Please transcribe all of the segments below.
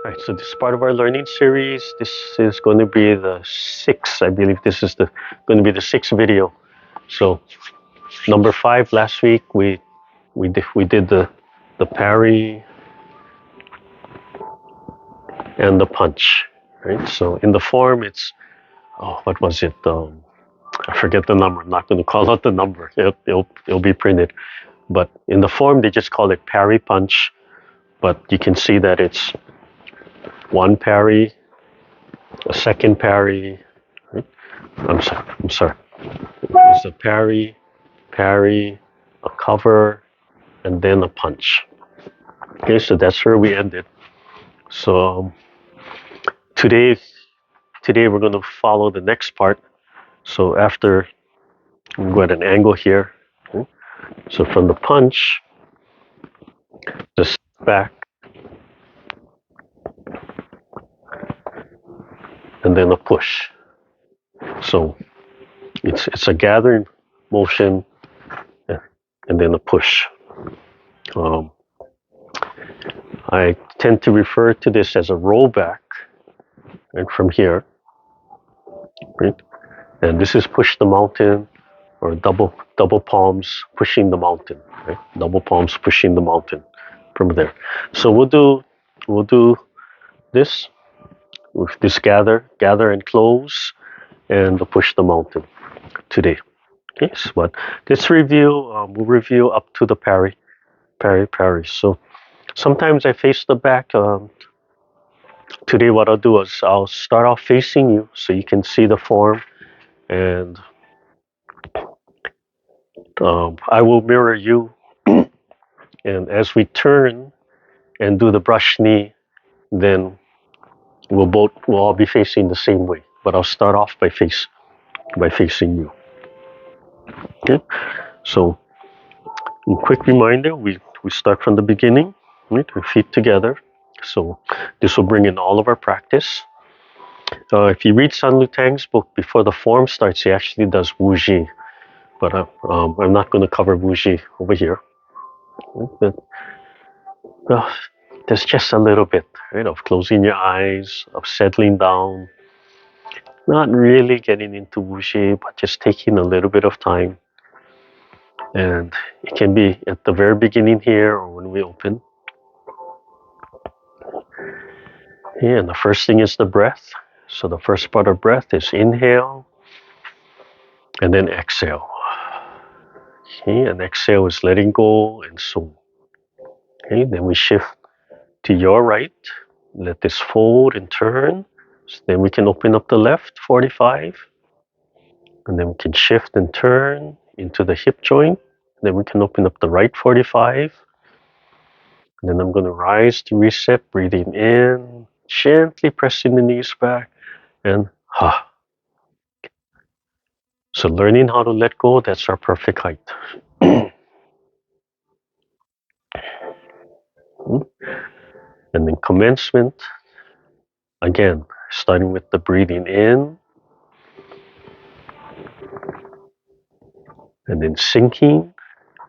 All right, so this is part of our learning series. This is going to be the sixth, I believe this is going to be the sixth video. So number 5 last week we did the parry and the punch, right? So in the form it's what was it? I forget the number. I'm not going to call out the number. It'll be printed. But in the form they just call it parry punch. But you can see that it's one parry, a second parry. Right? I'm sorry. It's a parry, a cover, and then a punch. Okay, so that's where we ended. So today we're going to follow the next part. So after we go at an angle here. Okay? So from the punch, just back, and then a push. So it's a gathering motion, and then a push. I tend to refer to this as a rollback, right, from here, right? And this is push the mountain, or double palms pushing the mountain, right? Double palms pushing the mountain from there. So we'll do this with this gather and close, and the push the mountain today. Okay, so but let's review. We'll review up to the parry. So sometimes I face the back. Today what I'll do is I'll start off facing you so you can see the form, and I will mirror you, and as we turn and do the brush knee, then we'll all be facing the same way, but I'll start off by facing you. Okay, so a quick reminder, we start from the beginning, right? Our feet together. So this will bring in all of our practice. If you read San Lutang's book, before the form starts, he actually does Wuji, but I'm not going to cover Wuji over here. But, there's just a little bit, right, of closing your eyes, of settling down, not really getting into Wuji, but just taking a little bit of time. And it can be at the very beginning here or when we open. Yeah, and the first thing is the breath. So the first part of breath is inhale and then exhale. Okay, and exhale is letting go and so. Okay, then we shift to your right. Let this fold and turn. So then we can open up the left 45. And then we can shift and turn into the hip joint. Then we can open up the right 45. And then I'm going to rise to reset, breathing in, gently pressing the knees back, and ha. So learning how to let go, that's our perfect height. And then commencement, again, starting with the breathing in, and then sinking,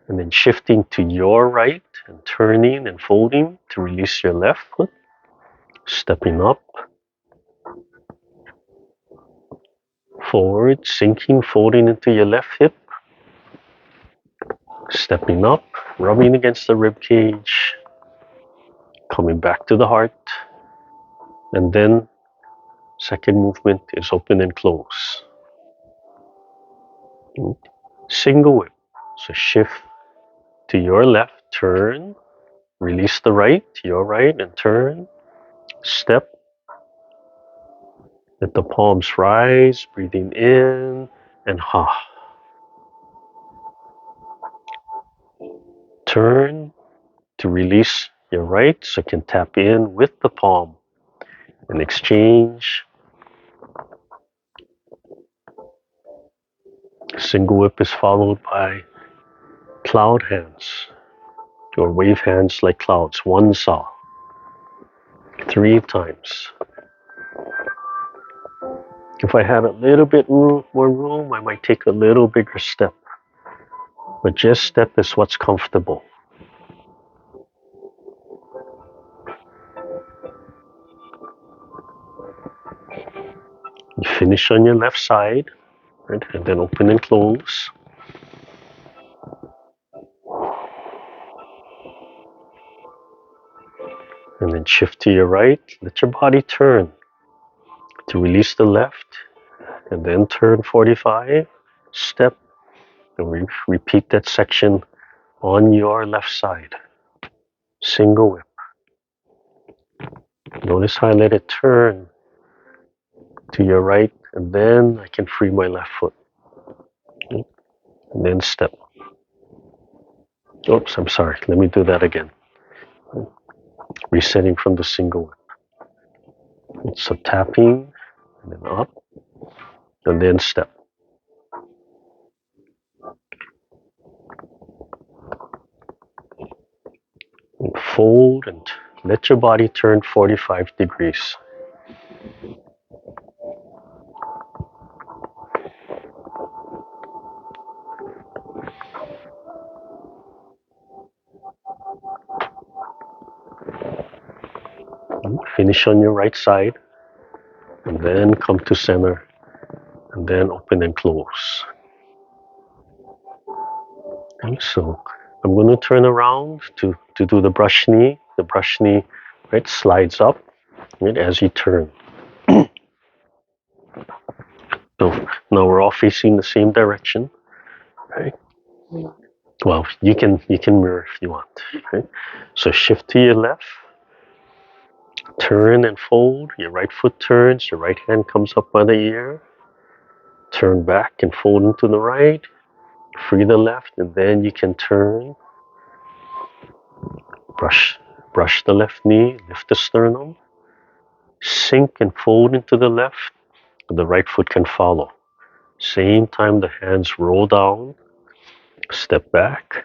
and then shifting to your right, and turning and folding to release your left foot, stepping up, forward, sinking, folding into your left hip, stepping up, rubbing against the rib cage, coming back to the heart, and then second movement is open and close. Single whip, so shift to your left, turn, release the right, your right, and turn, step, let the palms rise, breathing in, and ha. Turn to release your right, so you can tap in with the palm and exchange. Single whip is followed by cloud hands, or wave hands like clouds, one saw, 3 times. If I had a little bit more room, I might take a little bigger step, but just step is what's comfortable. You finish on your left side, right? And then open and close. And then shift to your right. Let your body turn to release the left. And then turn 45, step, and repeat that section on your left side. Single whip. Notice how I let it turn to your right, and then I can free my left foot. And then step. Oops, I'm sorry. Let me do that again. Resetting from the single whip. So tapping, and then up, and then step. And fold and let your body turn 45 degrees. Finish on your right side, and then come to center, and then open and close. Okay, so I'm going to turn around to do the brush knee. The brush knee, right, slides up, right, as you turn. So now we're all facing the same direction, right? Well, you can mirror if you want, right? So shift to your left, turn and fold. Your right foot turns, your right hand comes up by the ear. Turn back and fold into the right. Free the left, and then you can turn. Brush the left knee, lift the sternum, sink and fold into the left. The right foot can follow. Same time the hands roll down, step back,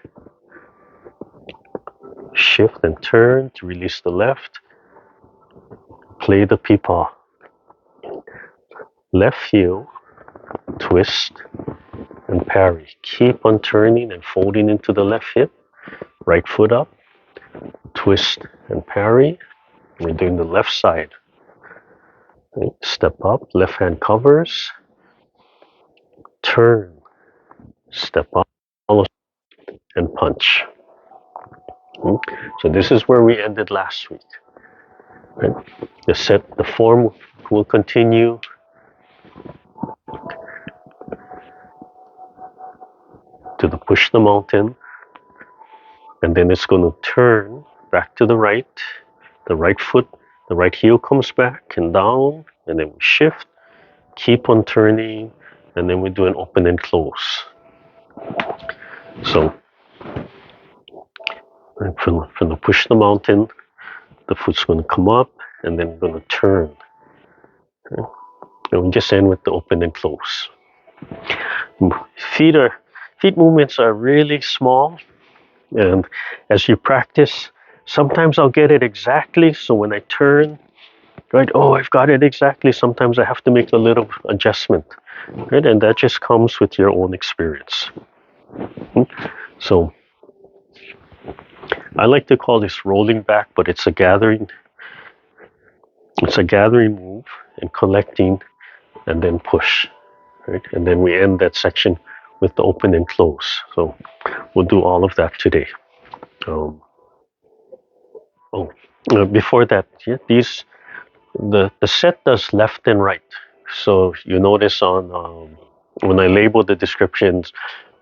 shift and turn to release the left. Play the peepaw. Left heel, twist, and parry. Keep on turning and folding into the left hip. Right foot up, twist and parry. We're doing the left side. Right. Step up, left hand covers, turn, step up, follow, and punch. So this is where we ended last week. Right? The form will continue to the push the mountain, and then it's going to turn back to the right. The right foot, the right heel comes back and down, and then we shift, keep on turning, and then we do an open and close. So from the push the mountain, the foot's going to come up, and then we're going to turn. Okay? And we just end with the open and close. Feet movements are really small, and as you practice, sometimes I'll get it exactly. So when I turn, right, oh, I've got it exactly. Sometimes I have to make a little adjustment, right, and that just comes with your own experience. So I like to call this rolling back, but it's a gathering. It's a gathering move and collecting, and then push, right, and then we end that section with the open and close. So we'll do all of that today. Before that, yeah, the set does left and right. So you notice on when I label the descriptions,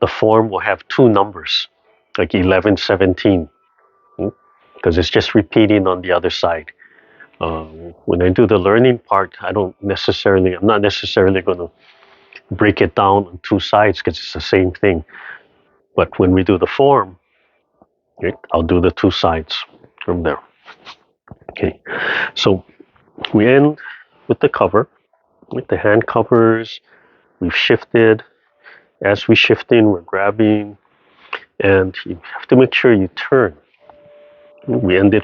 the form will have two numbers, like 11, 17, because it's just repeating on the other side. When I do the learning part, I'm not necessarily going to break it down on two sides because it's the same thing. But when we do the form, right, I'll do the two sides from there. Okay, so we end with the cover, with the hand covers. We've shifted. As we shift in, we're grabbing, and you have to make sure you turn. We end it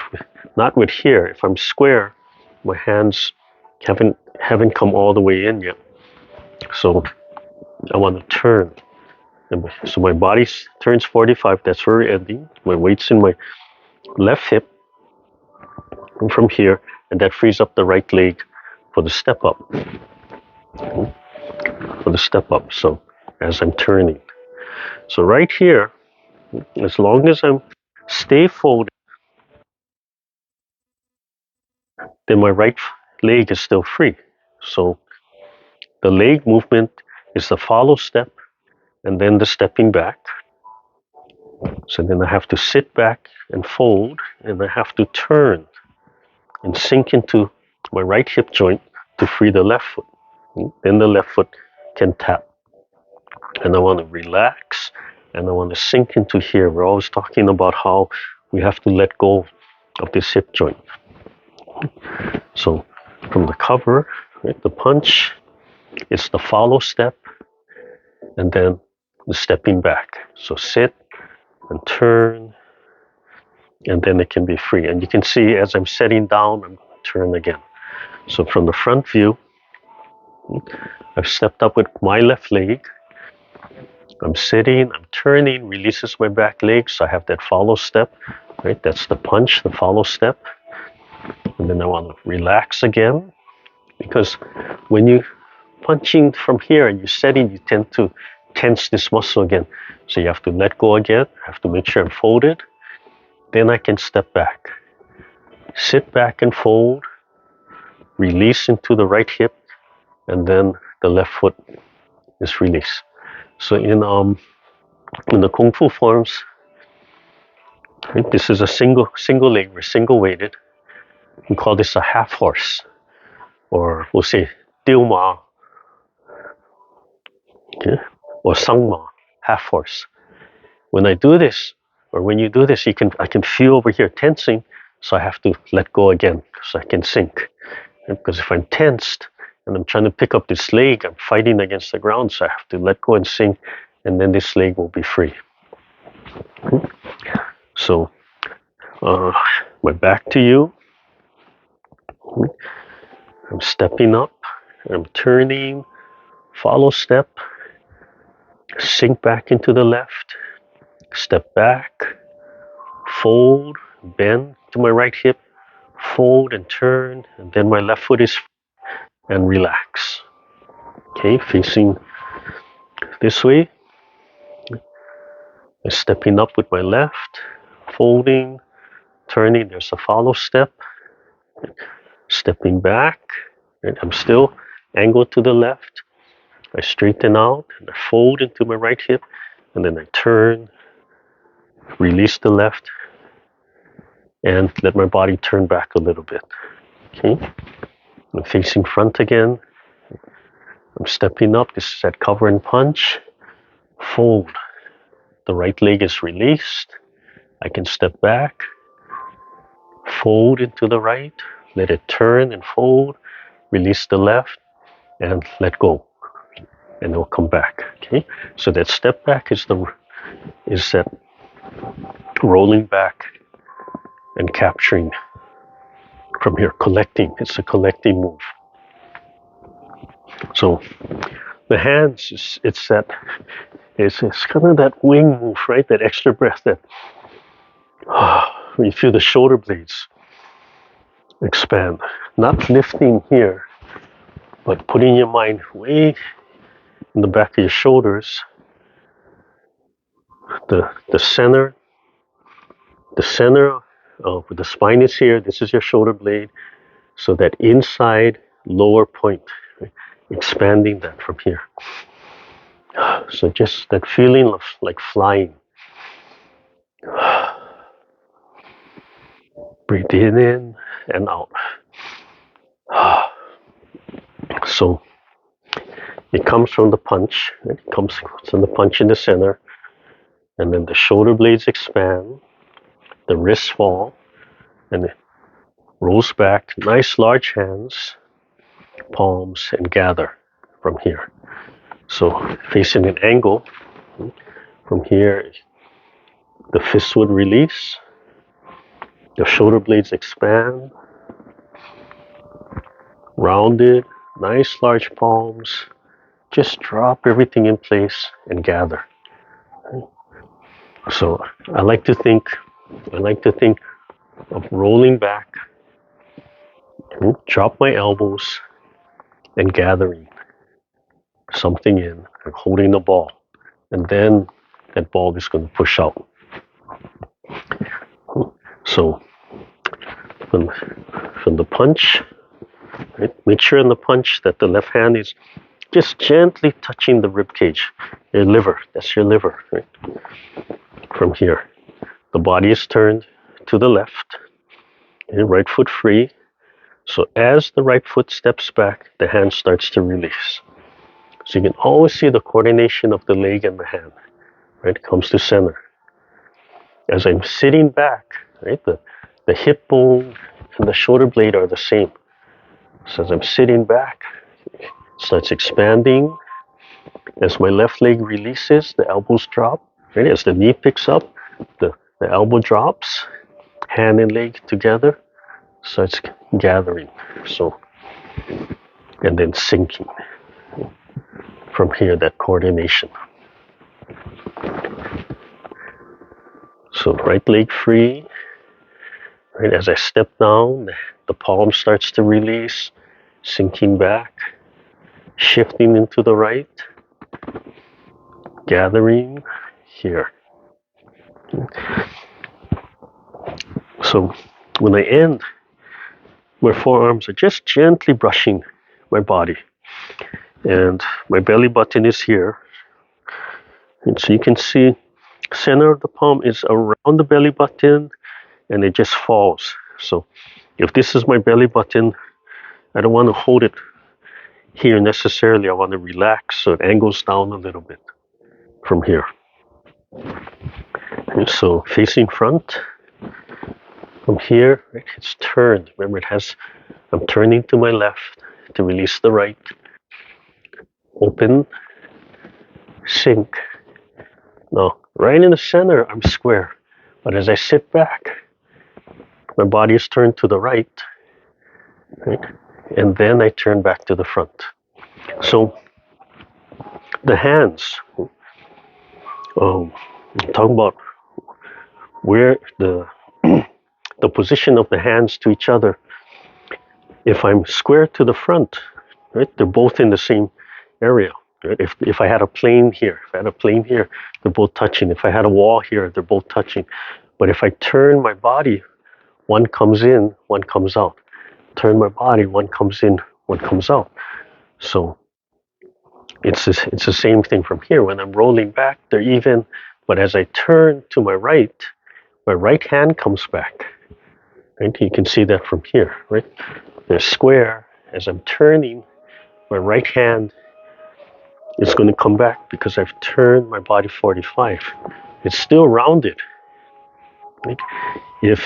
not with here. If I'm square, my hands haven't come all the way in yet. So I want to turn. So my body turns 45. That's where we're ending. My weight's in my left hip. And from here, and that frees up the right leg for the step up. for the step up. So as I'm turning. So right here, as long as I'm stay folded, then my right leg is still free. So the leg movement is the follow step and then the stepping back. So then I have to sit back and fold, and I have to turn and sink into my right hip joint to free the left foot. Then the left foot can tap. And I want to relax and I want to sink into here. We're always talking about how we have to let go of this hip joint. So from the cover, right, the punch, it's the follow step and then the stepping back. So sit and turn, and then it can be free. And you can see as I'm setting down, I'm going to turn again. So from the front view, I've stepped up with my left leg. I'm sitting, I'm turning, releases my back leg. So I have that follow step, right? That's the punch, the follow step. And then I want to relax again, because when you punching from here and you're setting, you tend to tense this muscle again. So you have to let go again. I have to make sure I'm folded. Then I can step back. Sit back and fold. Release into the right hip. And then the left foot is released. So in the Kung Fu forms, right, this is a single leg. We're single weighted. We call this a half horse. Or we'll say Dilma, okay, or Sangma, half horse. When I do this, or when you do this, I can feel over here tensing, so I have to let go again, so I can sink. And because if I'm tensed and I'm trying to pick up this leg, I'm fighting against the ground, so I have to let go and sink, and then this leg will be free. So, my back to you. I'm stepping up, I'm turning, follow step, sink back into the left, step back, fold, bend to my right hip, fold and turn, and then my left foot is and relax. Okay, facing this way. I'm stepping up with my left, folding, turning. There's a follow step, stepping back, and I'm still angled to the left. I straighten out and I fold into my right hip, and then I turn, release the left, and let my body turn back a little bit. Okay, I'm facing front again. I'm stepping up. This is that cover and punch. Fold. The right leg is released. I can step back, fold into the right, let it turn and fold, release the left, and let go. And it'll come back. Okay. So that step back is that rolling back and capturing from here, collecting. It's a collecting move. So the hands, it's kind of that wing move, right? That extra breath that when you feel the shoulder blades expand. Not lifting here, but putting your mind way in the back of your shoulders. The center of the spine is here. This is your shoulder blade. So that inside lower point, right? Expanding that from here. So just that feeling of like flying. Breathe in and out. So it comes from the punch. It comes from the punch in the center. And then the shoulder blades expand. The wrists fall. And it rolls back. Nice large hands. Palms and gather from here. So facing an angle. From here, the fist would release. The shoulder blades expand. Rounded. Nice large palms. Just drop everything in place and gather. So I like to think of rolling back, drop my elbows, and gathering. something in, like holding the ball, and then that ball is going to push out. So from the punch, right, make sure in the punch that the left hand is just gently touching the rib cage, your liver. That's your liver, right? From here, the body is turned to the left, and right foot free. So as the right foot steps back, the hand starts to release. So you can always see the coordination of the leg and the hand, right? It comes to center. As I'm sitting back, right, the hip bone and the shoulder blade are the same. So as I'm sitting back, it starts expanding. As my left leg releases, the elbows drop. Right? As the knee picks up, the elbow drops. Hand and leg together starts gathering. So, and then sinking. From here, that coordination. So right leg free. Right, as I step down, the palm starts to release, sinking back, shifting into the right, gathering here. So when I end, my forearms are just gently brushing my body, and my belly button is here. And so you can see center of the palm is around the belly button, and it just falls. So if this is my belly button, I don't want to hold it here necessarily. I want to relax so it angles down a little bit from here. And so facing front, from here, it's turned. Remember, I'm turning to my left to release the right. Open, sink. Now, right in the center, I'm square. But as I sit back, my body is turned to the right, right? And then I turn back to the front. So the hands, talking about where the position of the hands to each other. If I'm square to the front, right, they're both in the same area. Right? If I had a plane here, they're both touching. If I had a wall here, they're both touching. But if I turn my body, one comes in, one comes out. Turn my body, one comes in, one comes out. So it's the same thing from here. When I'm rolling back, they're even. But as I turn to my right hand comes back. Right? You can see that from here, right? They're square. As I'm turning, my right hand is going to come back because I've turned my body 45. It's still rounded. Right? If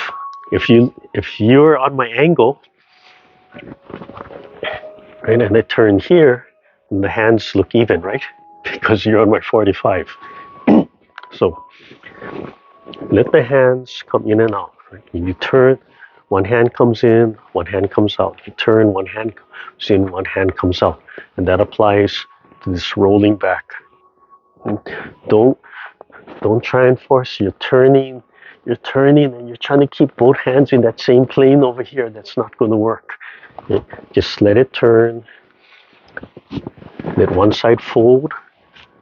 you're on my angle, right, and I turn here, and the hands look even, right? Because you're on my 45. So let the hands come in and out. Right? When you turn, one hand comes in, one hand comes out. You turn, one hand comes in, one hand comes out. And that applies to this rolling back. Don't try and force. You're turning, and you're trying to keep both hands in that same plane over here. That's not going to work. Okay? Just let it turn. Let one side fold,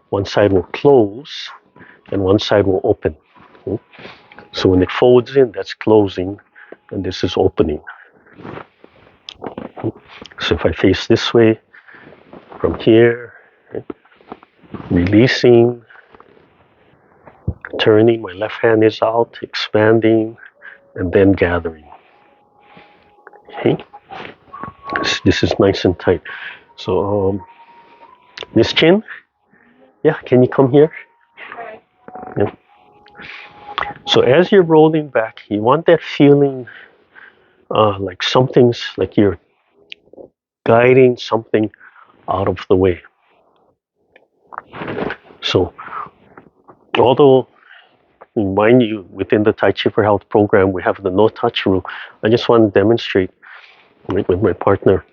one side will close, and one side will open. Okay? So when it folds in, that's closing, and this is opening. Okay? So if I face this way, from here, okay, releasing, turning, my left hand is out, expanding, and then gathering. Okay, this is nice and tight. So Miss Chin, yeah, can you come here? Yeah. So as you're rolling back, you want that feeling like something's, like you're guiding something out of the way. So although, mind you, within the Tai Chi for Health program, we have the no touch rule. I just want to demonstrate with my partner,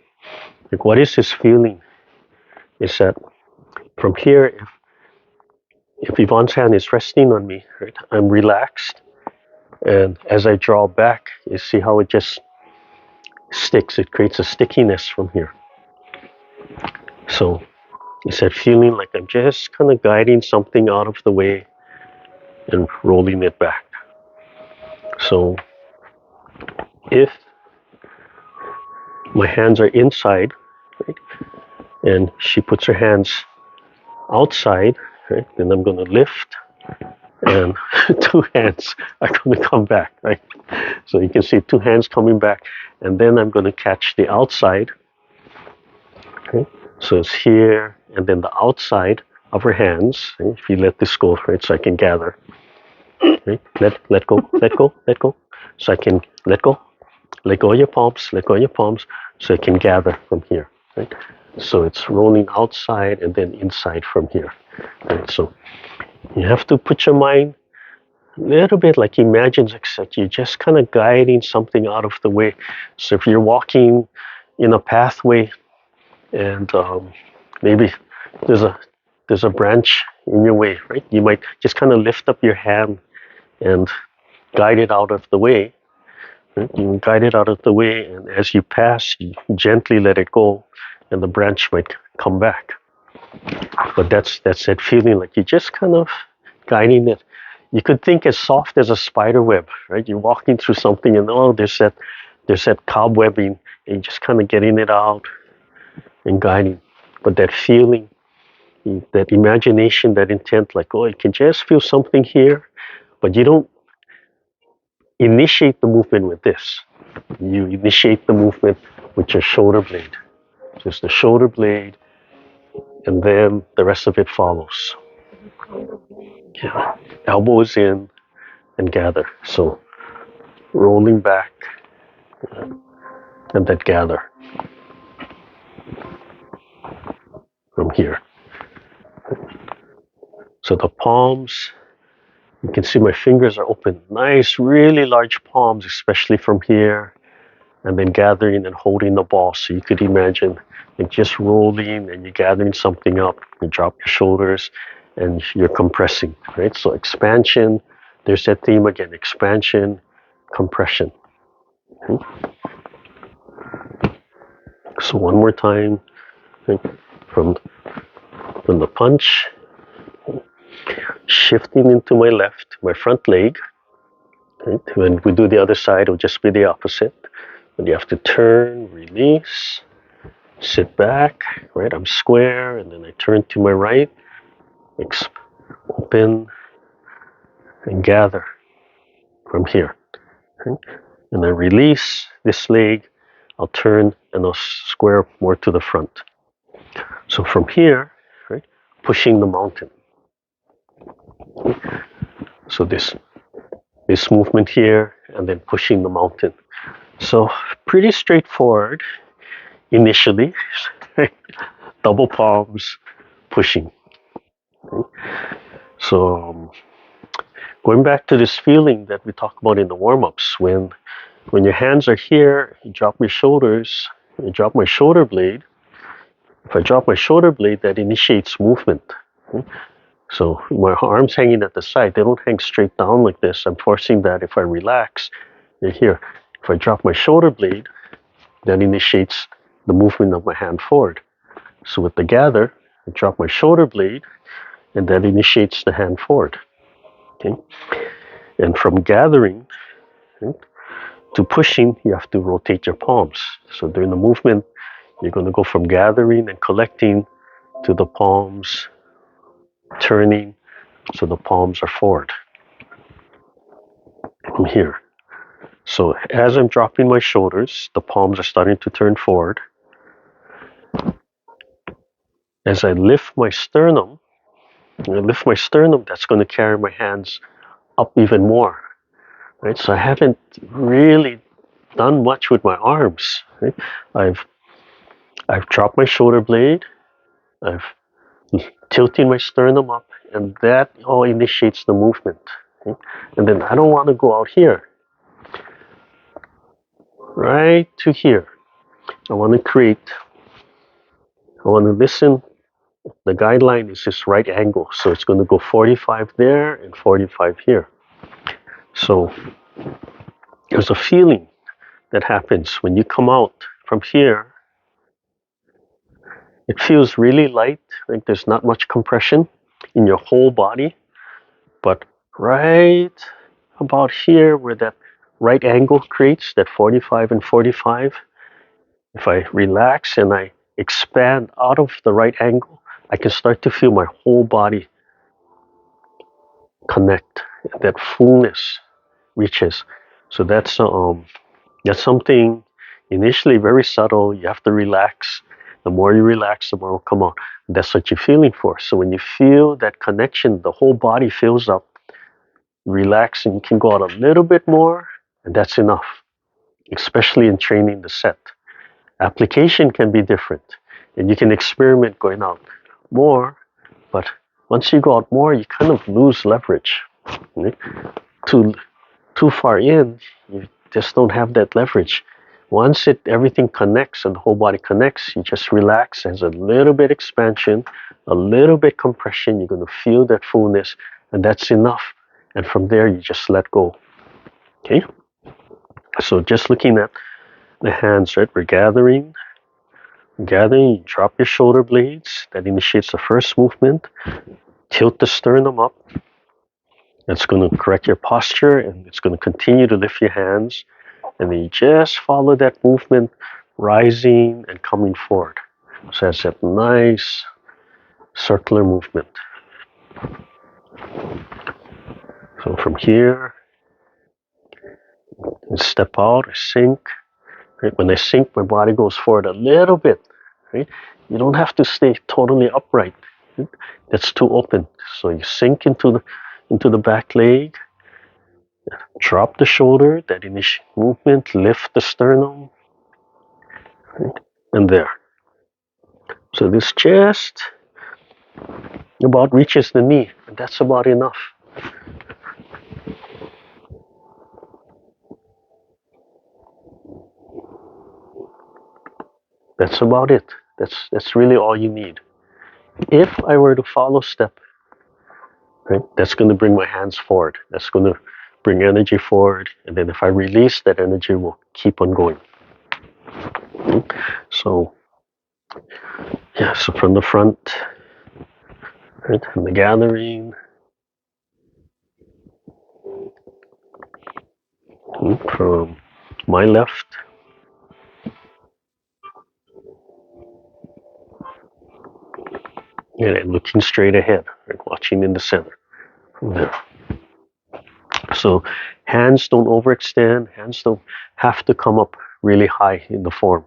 like, what is this feeling? Is that from here, if Yvonne's hand is resting on me, right, I'm relaxed, and as I draw back, you see how it just sticks. It creates a stickiness from here. So It's that feeling like I'm just kind of guiding something out of the way and rolling it back. So if my hands are inside, right, and she puts her hands outside, right, then I'm going to lift, and two hands are going to come back, right? So you can see two hands coming back, and then I'm going to catch the outside. Okay? So it's here, and then the outside of her hands. Right? If you let this go, right, so I can gather. Right? Let go, let go, let go. So I can let go of your palms, let go of your palms, so I can gather from here. Right? So it's rolling outside and then inside from here. Right? So you have to put your mind a little bit like imagine that you're just kind of guiding something out of the way. So if you're walking in a pathway and maybe there's a branch in your way, right? You might just kind of lift up your hand and guide it out of the way. Right? You guide it out of the way, and as you pass, you gently let it go, and the branch might come back. But that's that feeling like you're just kind of guiding it. You could think as soft as a spider web, right? You're walking through something, and there's that cobwebbing, and you're just kind of getting it out and guiding. But that feeling, that imagination, that intent, like, oh, you can just feel something here, but you don't initiate the movement with this. You initiate the movement with your shoulder blade. Just the shoulder blade, and then the rest of it follows. Yeah. Elbows in and gather. So rolling back and then gather from here. So the palms, you can see my fingers are open. Nice, really large palms, especially from here. And then gathering and holding the ball. So you could imagine like just rolling and you're gathering something up. You drop your shoulders and you're compressing, right? So expansion, there's that theme again, expansion, compression. Okay? So one more time, right? from the punch, shifting into my left, my front leg. Right? When we do the other side, it'll just be the opposite. But you have to turn, release, sit back, right? I'm square, and then I turn to my right, open, and gather from here. Okay? And then release this leg, I'll turn and I'll square more to the front. So from here, right, pushing the mountain. Okay? So this movement here, and then pushing the mountain. So pretty straightforward initially. Double palms, pushing. Okay? So going back to this feeling that we talk about in the warm-ups, when your hands are here, you drop your shoulders, you drop my shoulder blade. If I drop my shoulder blade, that initiates movement. Okay? So my arms hanging at the side, they don't hang straight down like this. I'm forcing that. If I relax, they're here. If I drop my shoulder blade, that initiates the movement of my hand forward. So with the gather, I drop my shoulder blade, and that initiates the hand forward. Okay? And from gathering, right, to pushing, you have to rotate your palms. So during the movement, you're going to go from gathering and collecting to the palms turning, so the palms are forward from here. So as I'm dropping my shoulders, the palms are starting to turn forward. As I lift my sternum, that's going to carry my hands up even more. Right? So I haven't really done much with my arms. Right? I've dropped my shoulder blade, I've tilting my sternum up, and that all initiates the movement. Okay? And then I don't want to go out here, right to here. I want to listen. The guideline is this right angle, so it's going to go 45 there and 45 here. So there's a feeling that happens when you come out from here. It feels really light, Like there's not much compression in your whole body, but right about here where that right angle creates, that 45 and 45, if I relax and I expand out of the right angle, I can start to feel my whole body connect. That fullness reaches. So that's something initially very subtle. You have to relax. The more you relax, the more it will come out. That's what you're feeling for. So when you feel that connection, the whole body fills up. Relax, and you can go out a little bit more, and that's enough. Especially in training the set. Application can be different, and you can experiment going out more, but once you go out more, you kind of lose leverage. Right? Too far in, you just don't have that leverage. Once everything connects and the whole body connects, you just relax. There's a little bit expansion, a little bit compression. You're going to feel that fullness, and that's enough. And from there, you just let go. Okay? So just looking at the hands, right? We're gathering, you drop your shoulder blades. That initiates the first movement. Tilt the sternum up. That's going to correct your posture, and it's going to continue to lift your hands. And then you just follow that movement, rising and coming forward. So that's that nice circular movement. So from here, I step out, I sink. Right? When I sink, my body goes forward a little bit. Right? You don't have to stay totally upright. Right? That's too open. So you sink into the back leg, drop the shoulder, that initial movement, lift the sternum, right? And there. So this just about reaches the knee, and that's about enough. That's about it. That's really all you need. If I were to follow step, right, that's going to bring my hands forward. That's going to bring energy forward, and then if I release, that energy will keep on going. So, yeah. So from the front, right, from the gathering, from my left, and looking straight ahead, right, watching in the center. From there. So hands don't overextend. Hands don't have to come up really high in the form,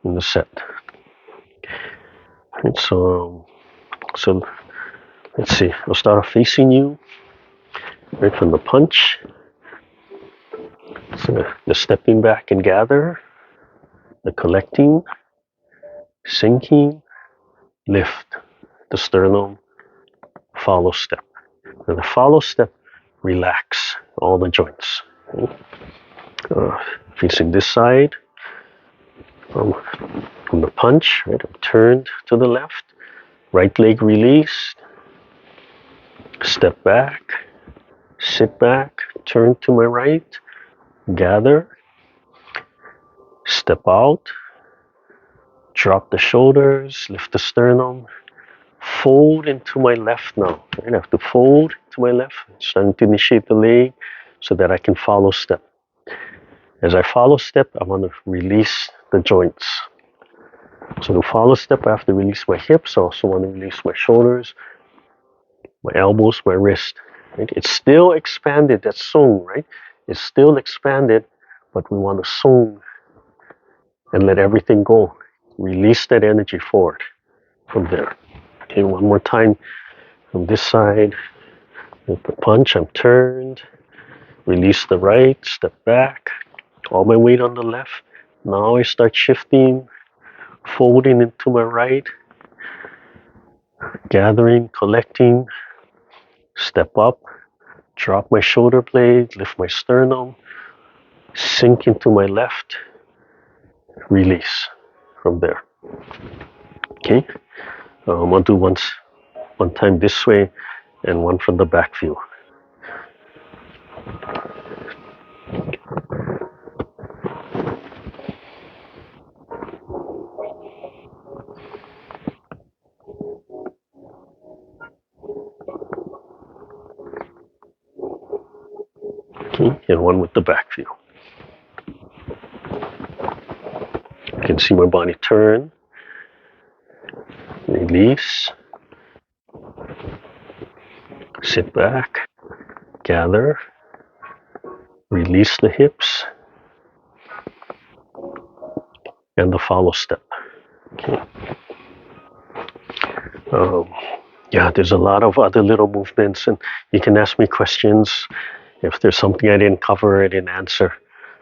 in the set. And so let's see. I'll start off facing you, right from the punch. So the stepping back and gather, the collecting, sinking, lift, the sternum, follow step. And the follow step, relax all the joints. Facing this side, from the punch, right, I'm turned to the left, right leg released, step back, sit back, turn to my right, gather, step out, drop the shoulders, lift the sternum, fold into my left now. I have to fold to my left, starting to initiate the leg so that I can follow step. As I follow step, I want to release the joints. So to follow step, I have to release my hips. I also want to release my shoulders, my elbows, my wrist. Right? It's still expanded, that's sung, right? It's still expanded, but we want to sung and let everything go. Release that energy forward from there. Okay, one more time from this side. With the punch, I'm turned. Release the right, step back. All my weight on the left. Now I start shifting, folding into my right, gathering, collecting, step up, drop my shoulder blade, lift my sternum, sink into my left, release from there. Okay, I'll do one time this way and one from the back view. Okay, and one with the back view. You can see my body turn, release, sit back, gather, release the hips, and the follow step. Okay. Yeah, there's a lot of other little movements, and you can ask me questions if there's something I didn't cover, I didn't answer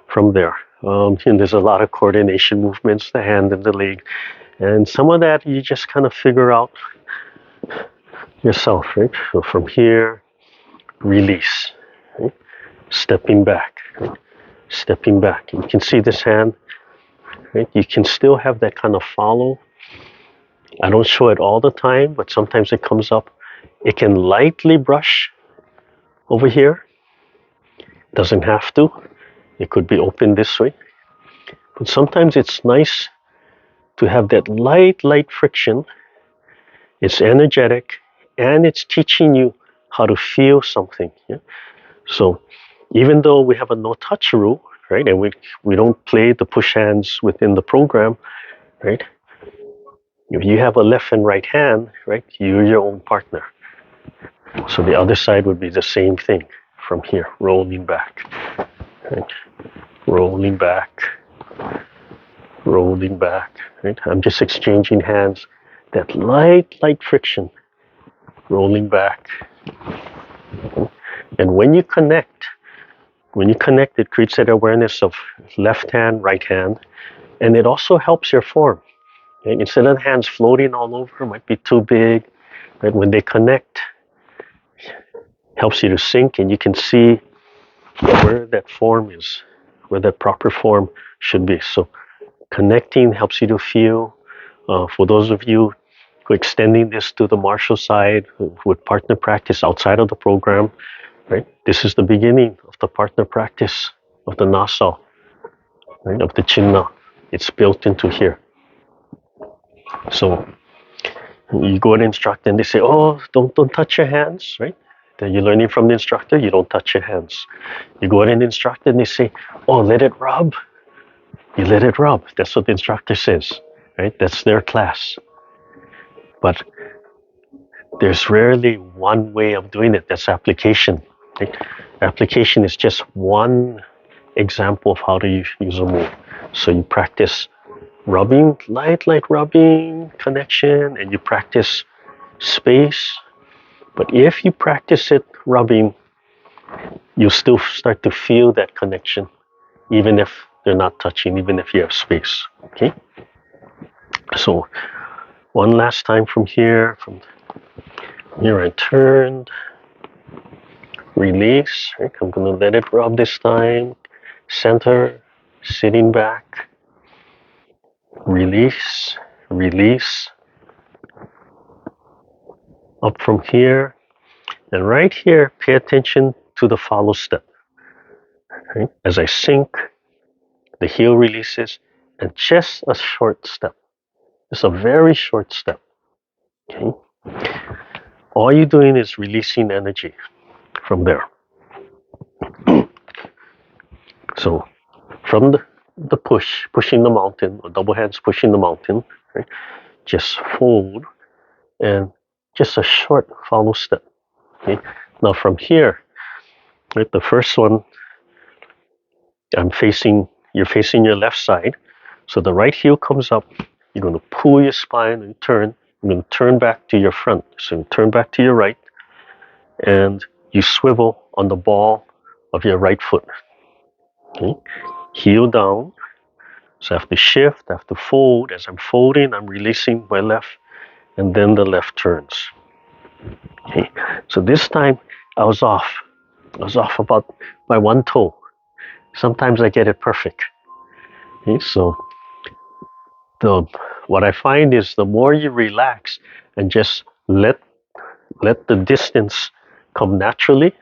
from there. And there's a lot of coordination movements, the hand and the leg, and some of that you just kind of figure out yourself, right? So from here, release, right? Stepping back, right? Stepping back. You can see this hand, right? You can still have that kind of follow. I don't show it all the time, but sometimes it comes up. It can lightly brush over here. Doesn't have to. It could be open this way. But sometimes it's nice to have that light friction. It's energetic and it's teaching you how to feel something. Yeah? So even though we have a no touch rule, right, and we don't play the push hands within the program, right? If you have a left and right hand, right, you're your own partner. So the other side would be the same thing from here, rolling back, right? Rolling back, rolling back, right? I'm just exchanging hands, that light friction, rolling back. And when you connect, it creates that awareness of left hand, right hand, and it also helps your form. Right? Instead of hands floating all over, might be too big. Right? When they connect, helps you to sync, and you can see where that form is, where that proper form should be. So connecting helps you to feel. For those of you who are extending this to the martial side with partner practice outside of the program, right? This is the beginning of the partner practice of the Nasa, right? Of the Chinna. It's built into here. So you go and instruct, and they say, "Oh, don't touch your hands," right? Then you're learning from the instructor. You don't touch your hands. You go and instruct, and they say, "Oh, let it rub." You let it rub. That's what the instructor says, right? That's their class. But there's rarely one way of doing it. That's application. Right? Application is just one example of how to use a move. So you practice rubbing, light rubbing, connection, and you practice space. But if you practice it rubbing, you'll still start to feel that connection, even if they're not touching, even if you have space. Okay? So one last time from here, I turned, release. Right? I'm gonna let it rub this time. Center, sitting back, release, release. Up from here, and right here, pay attention to the follow step. Right? As I sink, the heel releases, and just a short step. Just a very short step. Okay? All you're doing is releasing energy from there. So from the pushing the mountain, or double hands pushing the mountain, right? Just fold and just a short follow step. Okay? Now from here, right, the first one, you're facing your left side. So the right heel comes up, you're going to pull your spine and turn. You're going to turn back to your front. So you turn back to your right, and you swivel on the ball of your right foot. Okay? Heel down. So I have to shift, I have to fold. As I'm folding, I'm releasing my left, and then the left turns. Okay? So this time I was off. I was off about by one toe. Sometimes I get it perfect. Okay? So what I find is the more you relax and just let the distance come naturally,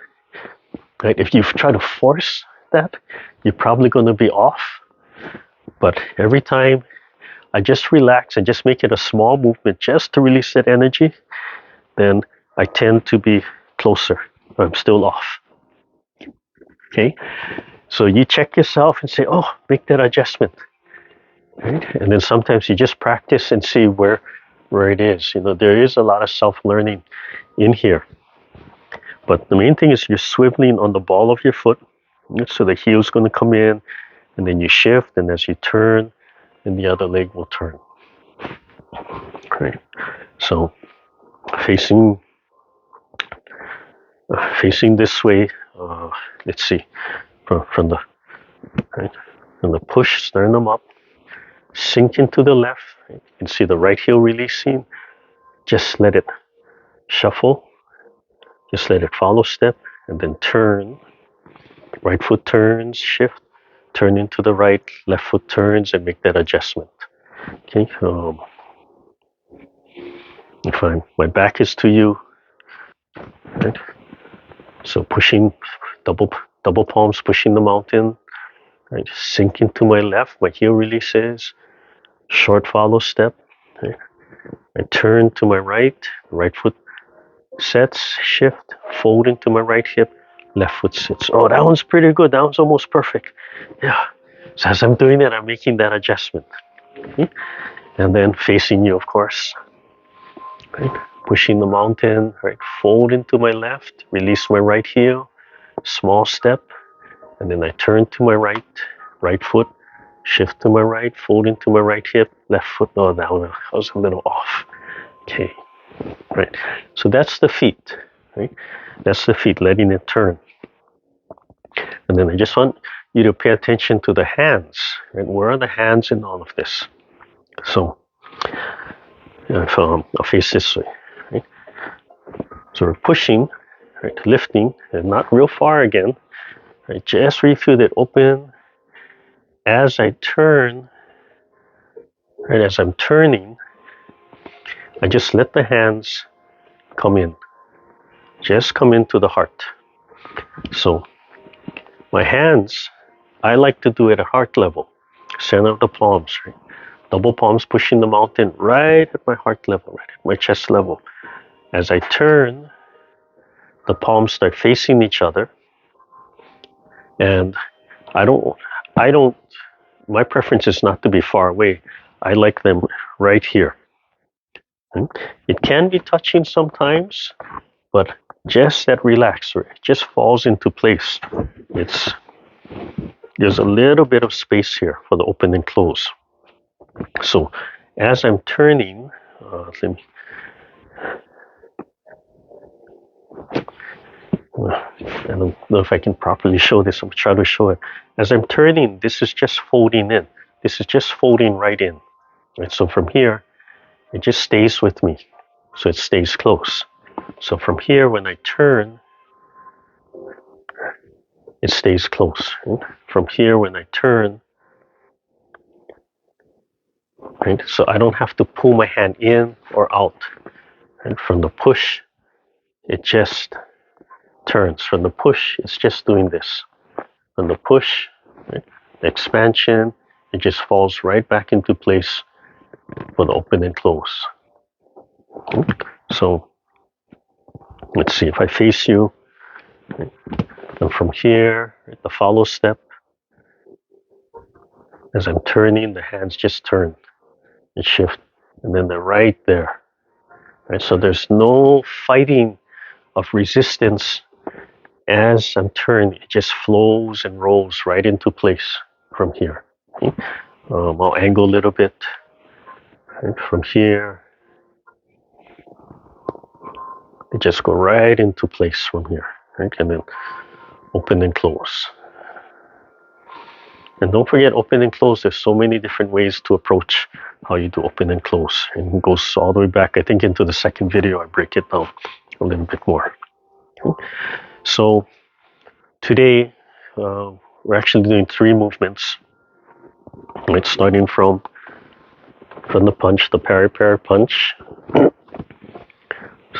right? If you try to force that, you're probably going to be off. But every time I just relax and just make it a small movement just to release that energy, then I tend to be closer. I'm still off. Okay, so you check yourself and say, oh, make that adjustment. Right? And then sometimes you just practice and see where it is. You know, there is a lot of self-learning in here. But the main thing is you're swiveling on the ball of your foot. So the heel's going to come in, and then you shift, and as you turn, then the other leg will turn. Right. So facing this way. Let's see, from the right, from the push, sternum up, sink into the left. You can see the right heel releasing. Just let it shuffle. Just let it follow step, and then turn. Right foot turns, shift, turn into the right, left foot turns, and make that adjustment. Okay. If my back is to you, right? So pushing double palms, pushing the mountain. Right. Sink into my left. My heel releases. Short follow step. Right. I turn to my right. Right foot sets, shift, fold into my right hip. Left foot sits. Oh, that one's pretty good. That one's almost perfect. Yeah. So as I'm doing it, I'm making that adjustment. Okay? And then facing you, of course. Right. Pushing the mountain. Right. Fold into my left. Release my right heel. Small step. And then I turn to my right foot, shift to my right, fold into my right hip, left foot. Oh, that one I was a little off. Okay, right. So that's the feet, right? That's the feet, letting it turn. And then I just want you to pay attention to the hands, right? Where are the hands in all of this? So, if, I'll face this way, right? So we're pushing, right? Lifting, and not real far again, right? Just where you feel that open. As I turn, right, as I'm turning, I just let the hands come in. Just come into the heart. So my hands, I like to do it at heart level. Center of the palms, right? Double palms pushing the mountain right at my heart level, right at my chest level. As I turn, the palms start facing each other. And I don't, my preference is not to be far away. I like them right here. It can be touching sometimes, but just that relaxer, it just falls into place. There's a little bit of space here for the open and close. So as I'm turning, let me, I don't know if I can properly show this. I'm trying to show it. As I'm turning, this is just folding in. This is just folding right in. Right? So from here, it just stays with me. So it stays close. So from here, when I turn, it stays close. Right? From here, when I turn, right? So I don't have to pull my hand in or out. Right? From the push, it just turns. From the push, it's just doing this. From the push, right? The expansion, it just falls right back into place for the open and close. So let's see if I face you. Right? And from here, right, the follow step, as I'm turning, the hands just turn and shift, and then they're right there. Right? So there's no fighting of resistance. As I'm turning, it just flows and rolls right into place from here. Okay? I'll angle a little bit. Right? From here, it just go right into place from here. Right? And then open and close. And don't forget, open and close, there's so many different ways to approach how you do open and close. And it goes all the way back, I think, into the second video. I break it down a little bit more. Okay? So today, we're actually doing 3 movements. Right? Starting from the punch, the Parry punch.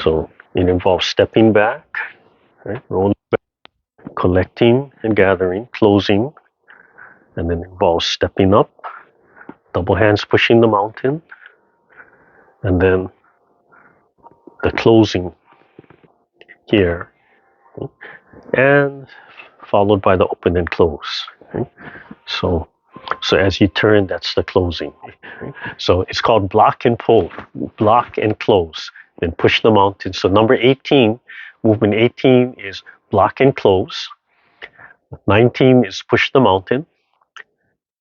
So it involves stepping back, right? Rolling back, collecting and gathering, closing, and then involves stepping up, double hands pushing the mountain, and then the closing here. And followed by the open and close. Right? So as you turn, that's the closing. Right? So it's called block and pull, block and close, then push the mountain. So number 18, movement 18 is block and close. 19 is push the mountain.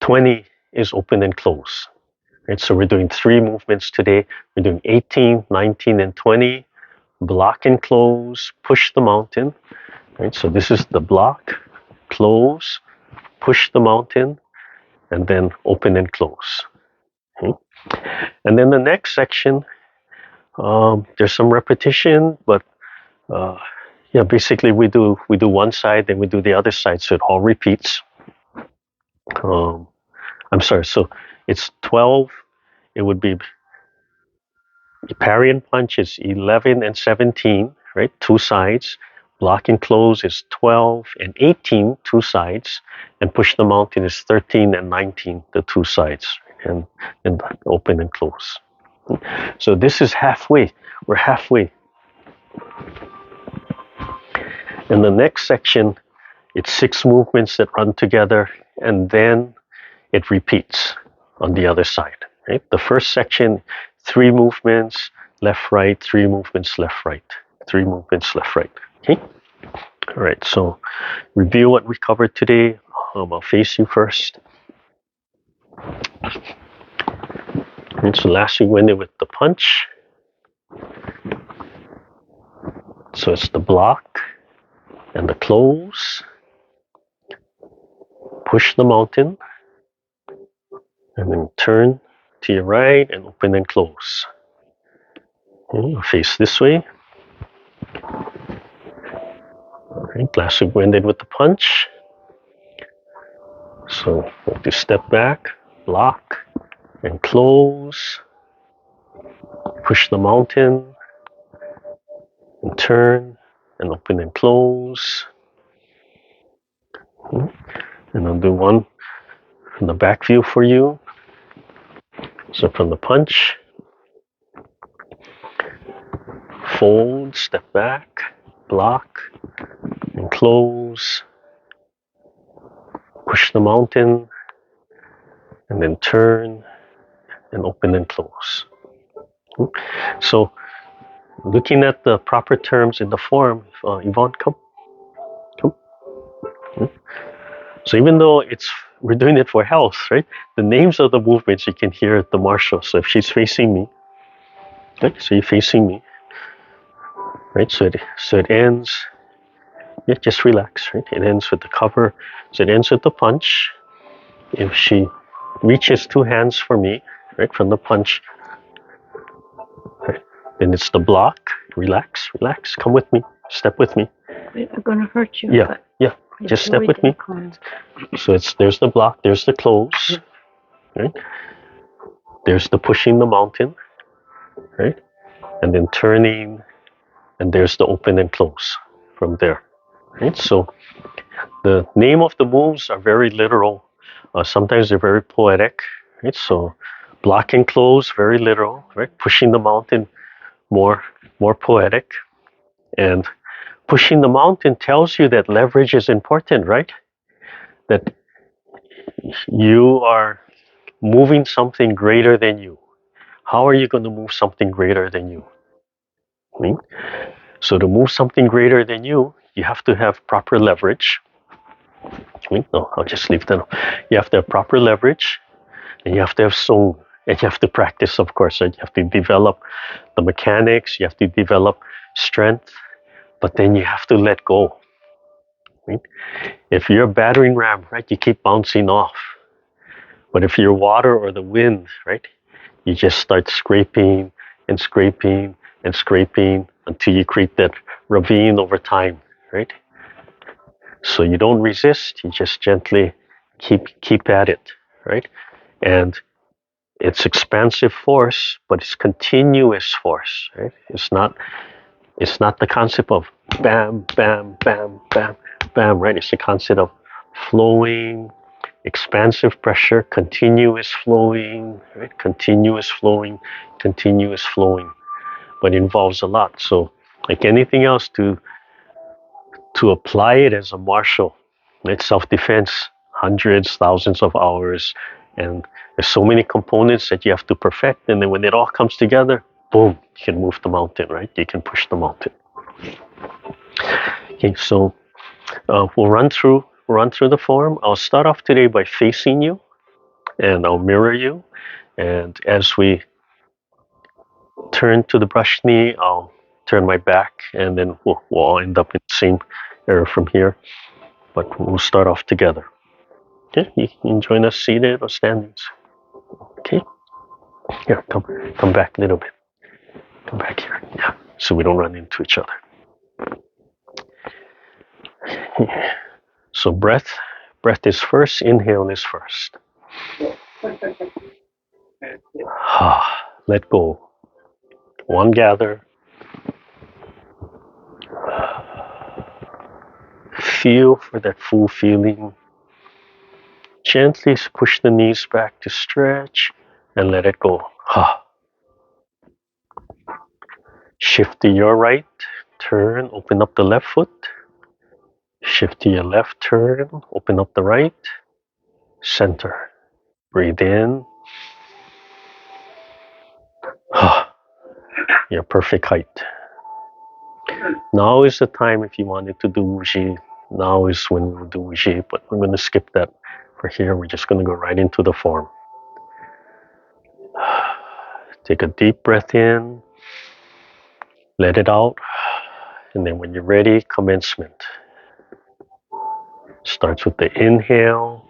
20 is open and close. Right? So we're doing 3 movements today. We're doing 18, 19, and 20. Block and close, push the mountain. Right? So this is the block, close, push the mountain, and then open and close. Okay? And then the next section, there's some repetition, but yeah, basically we do one side, then we do the other side, so it all repeats. I'm sorry, so it's 12. It would be parry and punch is 11 and 17, right? 2 sides. Block and close is 12 and 18, 2 sides. And push the mountain is 13 and 19, the 2 sides. And open and close. So this is halfway. We're halfway. In the next section, it's 6 movements that run together, and then it repeats on the other side. Right? The first section, 3 movements, left, right, 3 movements, left, right, 3 movements, left, right. Okay? All right, so review what we covered today. I'll face you first. And so last we went in with the punch. So it's the block and the close. Push the mountain. And then turn to your right and open and close. Okay, face this way. All right, last week we ended with the punch. So we'll do step back, block, and close. Push the mountain, and turn, and open and close. Okay. And I'll do one from the back view for you. So from the punch, fold, step back, block, and close. Push the mountain, and then turn, and open and close. Okay. So looking at the proper terms in the form, Yvonne, come. So even though we're doing it for health, right? The names of the movements you can hear at the marshal. So if she's facing me, right? So you're facing me, right? So it ends. Yeah, just relax, right? It ends with the cover. So it ends with the punch. If she reaches 2 hands for me, right, from the punch, right, then it's the block. Relax, relax. Come with me. Step with me. Wait, I'm gonna hurt you. Yeah, yeah. Just step with me. So there's the block, there's the close, right? There's the pushing the mountain, right? And then turning, and there's the open and close from there, right? So the name of the moves are very literal. Sometimes they're very poetic, right? So block and close, very literal, right? Pushing the mountain, more poetic. And pushing the mountain tells you that leverage is important, right? That you are moving something greater than you. How are you going to move something greater than you? Right? So to move something greater than you, you have to have proper leverage. Right? No, I'll just leave that. You have to have proper leverage, and you have to have song, and you have to practice, of course. Right? You have to develop the mechanics, you have to develop strength, but then you have to let go. Right? If you're a battering ram, right, you keep bouncing off. But if you're water or the wind, right, you just start scraping and scraping and scraping until you create that ravine over time, right? So you don't resist, you just gently keep at it, right? And it's expansive force, but it's continuous force, right? It's not the concept of bam, bam, bam, bam, bam, right? It's the concept of flowing, expansive pressure, continuous flowing, right? Continuous flowing, continuous flowing, but it involves a lot. So like anything else, to apply it as a martial, It's self-defense, hundreds, thousands of hours, and there's so many components that you have to perfect. And then when it all comes together, boom, you can move the mountain, right? You can push the mountain. Okay, so we'll run through the form. I'll start off today by facing you, and I'll mirror you. And as we turn to the brush knee, I'll turn my back, and then we'll all end up in the same area from here. But we'll start off together. Okay, you can join us seated or standing. Okay, here, come back a little bit. Come back here. Yeah, so we don't run into each other. Yeah. So breath is first. Inhale is first. Let go. One gather. Feel for that full feeling. Gently push the knees back to stretch and let it go. Shift to your right. Turn. Open up the left foot. Shift to your left. Turn. Open up the right. Center. Breathe in. Your perfect height. Now is the time if you wanted to do Wuji. Now is when we'll do Wuji, but we're going to skip that for here. We're just going to go right into the form. Take a deep breath in. Let it out. And then when you're ready, commencement. Starts with the inhale.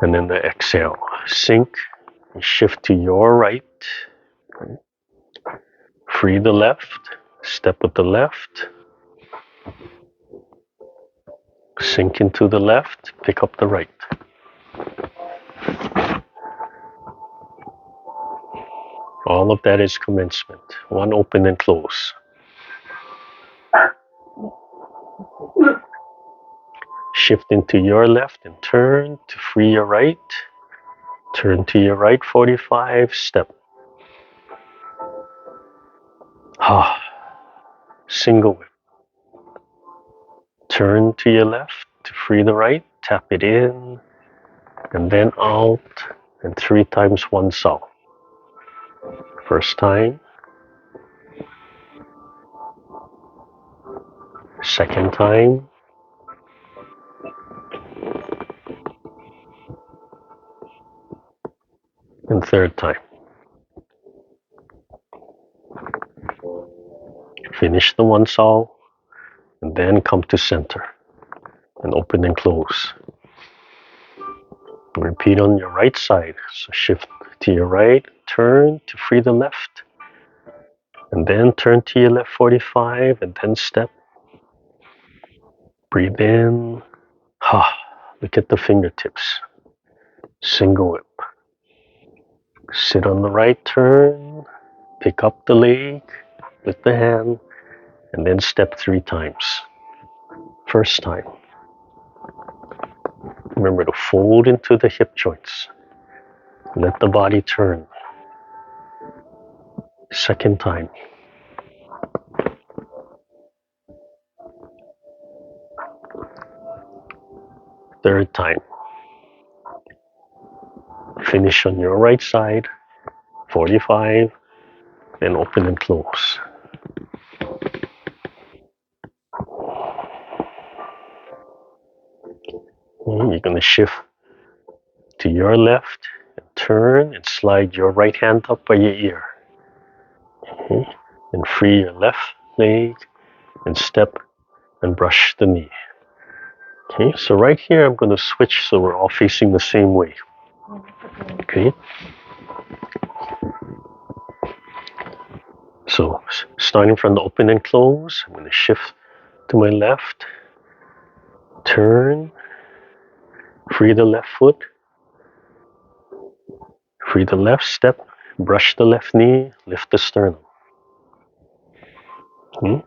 And then the exhale. Sink. And shift to your right. Free the left. Step with the left. Sink into the left. Pick up the right. All of that is commencement. One open and close. Shift into your left and turn to free your right. Turn to your right 45, step. Single whip. Turn to your left to free the right. Tap it in and then out and 3 times one sound. First time. Second time. And third time. Finish the one sound and then come to center and open and close. Repeat on your right side. So shift to your right, turn to free the left, and then turn to your left 45 and then step. Breathe in. Look at the fingertips. Single whip. Sit on the right, turn, pick up the leg with the hand, and then step 3 times. First time. Remember to fold into the hip joints. Let the body turn. Second time. Third time. Finish on your right side, 45, then open and close. You're going to shift to your left, and turn and slide your right hand up by your ear. Okay. And free your left leg and step and brush the knee. Okay, so right here I'm going to switch so we're all facing the same way. Okay. So starting from the open and close, I'm going to shift to my left, turn, free the left foot, free the left step, brush the left knee, lift the sternum. Okay.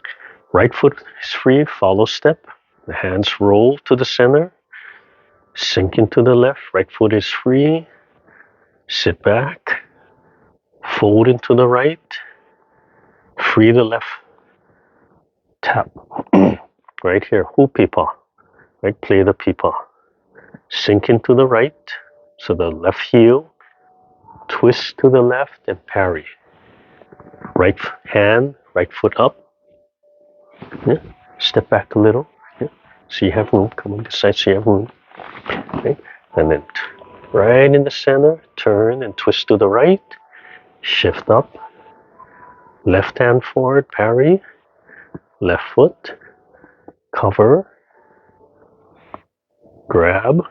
Right foot is free, follow step, the hands roll to the center, sink into the left, right foot is free, sit back, fold into the right, free the left, tap. right here, hu pipa, right? Play the pipa. Sink into the right, so the left heel, twist to the left and parry. Right hand, right foot up. Yeah. Step back a little. Yeah. So you have room. Come on this side so you have room. Okay. And then right in the center, turn and twist to the right. Shift up. Left hand forward, parry. Left foot, cover, grab,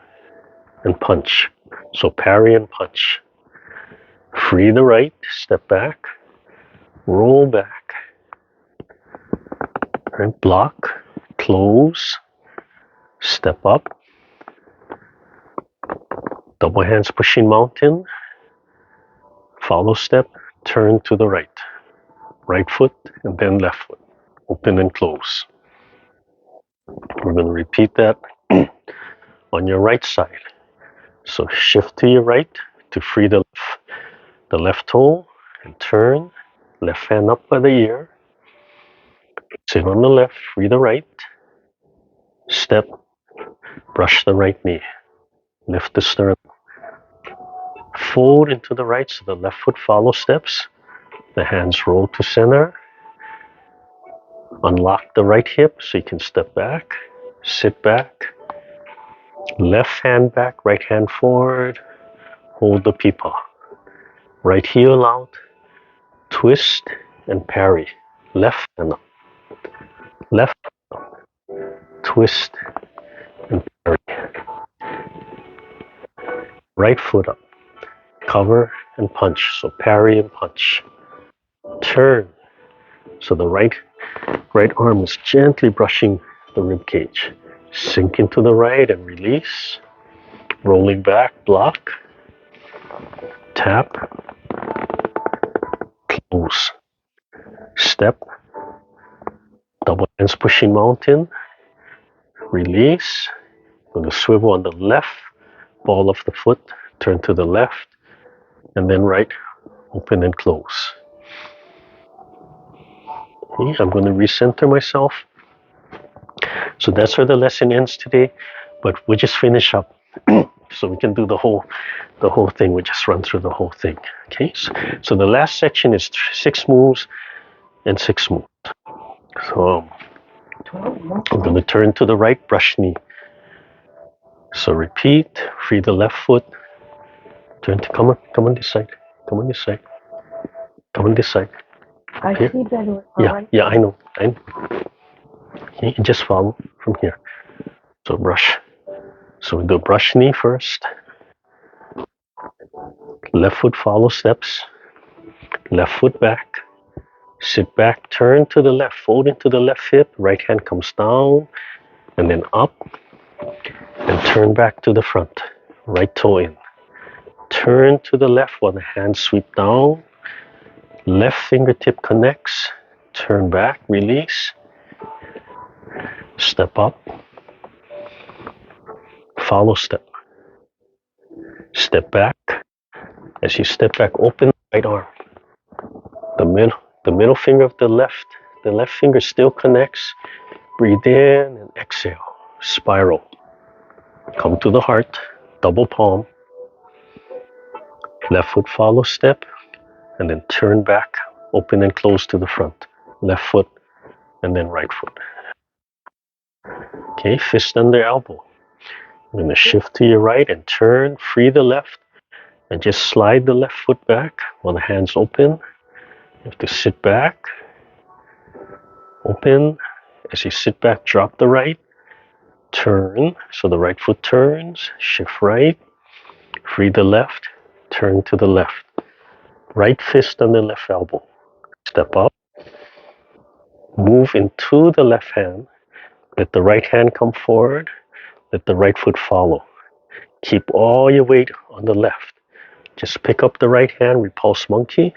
and punch. So parry and punch. Free the right, step back, roll back. Right, block, close, step up. Double hands pushing mountain. Follow step, turn to the right. Right foot and then left foot. Open and close. We're going to repeat that on your right side. So shift to your right to free the left toe and turn. Left hand up by the ear. Sit on the left, free the right. Step, brush the right knee. Lift the sternum. Fold into the right so the left foot follow steps. The hands roll to center. Unlock the right hip so you can step back. Sit back. Left hand back, right hand forward. Hold the pipa. Right heel out. Twist and parry. Left hand up. Left hand up. Twist and parry. Right foot up. Cover and punch. So parry and punch. Turn. So the right arm is gently brushing the rib cage. Sink into the right and release. Rolling back, block. Tap. Close. Step. Double hands pushing mountain. Release. Going to swivel on the left ball of the foot. Turn to the left. And then right. Open and close. Okay, I'm going to recenter myself. So that's where the lesson ends today. But we just finish up. So we can do the whole thing. We just run through the whole thing. Okay. So the last section is 6 moves and 6 moves. So I'm going to turn to the right, brush knee. So repeat, free the left foot. Turn to come on this side. Come on this side. Come on this side. I see better. Yeah, I know. Okay, just follow from here. So brush. So we do brush knee first. Left foot follow steps. Left foot back. Sit back, turn to the left, fold into the left hip. Right hand comes down and then up. And turn back to the front. Right toe in. Turn to the left while the hands sweep down. Left fingertip connects. Turn back, release. Step up. Follow step. Step back. As you step back, open the right arm. The middle finger of the left finger still connects. Breathe in and exhale. Spiral. Come to the heart. Double palm. Left foot follow step. And then turn back. Open and close to the front. Left foot and then right foot. Okay, fist under elbow. I'm going to shift to your right and turn. Free the left. And just slide the left foot back while the hands open. You have to sit back. Open. As you sit back, drop the right. Turn. So the right foot turns. Shift right. Free the left. Turn to the left. Right fist on the left elbow. Step up. Move into the left hand. Let the right hand come forward. Let the right foot follow. Keep all your weight on the left. Just pick up the right hand, repulse monkey.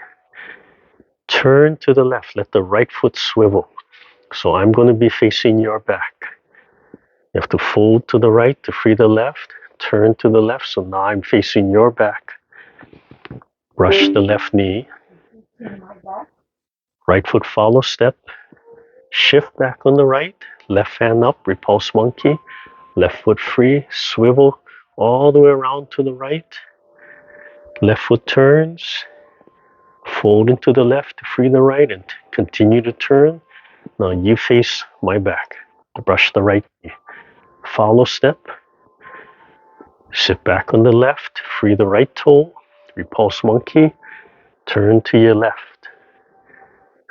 Turn to the left. Let the right foot swivel. So I'm going to be facing your back. You have to fold to the right to free the left. Turn to the left. So now I'm facing your back. Brush the left knee. Right foot follow step. Shift back on the right. left hand up, repulse monkey, left foot free, swivel all the way around to the right, left foot turns, fold into the left to free the right and continue to turn. Now you face my back, brush the right knee, follow step, sit back on the left, free the right toe, repulse monkey, turn to your left,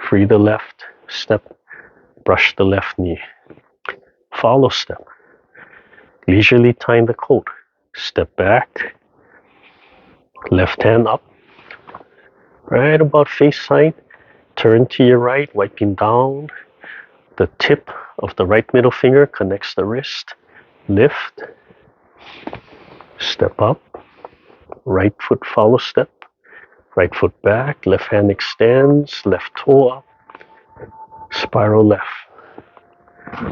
free the left step, brush the left knee, follow step, leisurely time the coat, step back, left hand up, right about face height, turn to your right, wiping down, the tip of the right middle finger connects the wrist, lift, step up, right foot follow step, right foot back, left hand extends, left toe up, spiral left,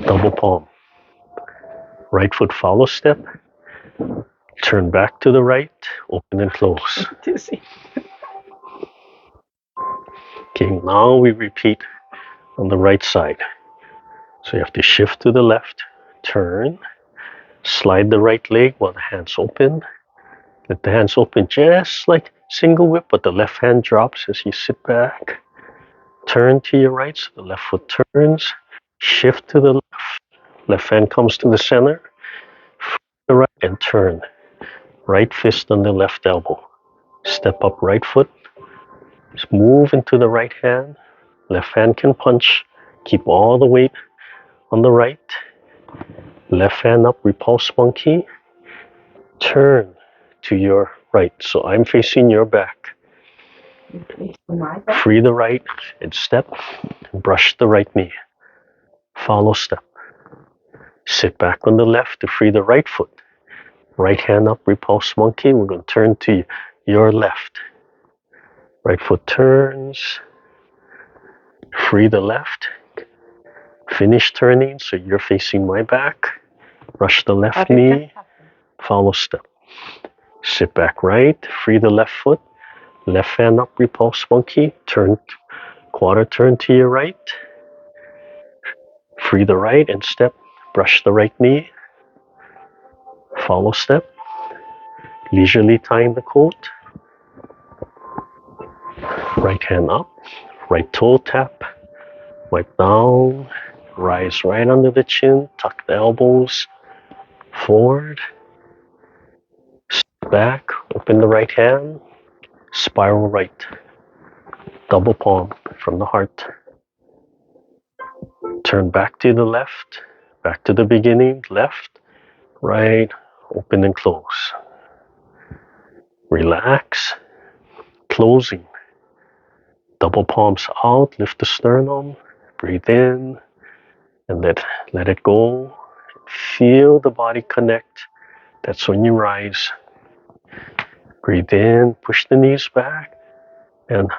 double palm, right foot follow step, turn back to the right, open and close. Okay, now we repeat on the right side. So you have to shift to the left, turn, slide the right leg while the hands open. Let the hands open just like single whip, but the left hand drops as you sit back. Turn to your right, so the left foot turns. Shift to the left. Left hand comes to the center. The right and turn. Right fist on the left elbow. Step up right foot. Just move into the right hand. Left hand can punch. Keep all the weight on the right. Left hand up, repulse monkey. Turn to your right. So I'm facing your back. Free the right and step. Brush the right knee. Follow step. Sit back on the left to free the right foot. Right hand up, repulse monkey. We're going to turn to your left. Right foot turns. Free the left. Finish turning so you're facing my back. Brush the left knee. Follow step. Sit back right. Free the left foot. Left hand up, repulse monkey. Turn, quarter turn to your right. Free the right and step. Brush the right knee. Follow step. Leisurely tying the coat. Right hand up. Right toe tap. Wipe down. Rise right under the chin. Tuck the elbows. Forward. Step back. Open the right hand. Spiral right. Double palm from the heart. Turn back to the left. Back to the beginning. Left. Right. Open and close. Relax. Closing. Double palms out. Lift the sternum. Breathe in. And let it go. Feel the body connect. That's when you rise. Breathe in. Push the knees back. And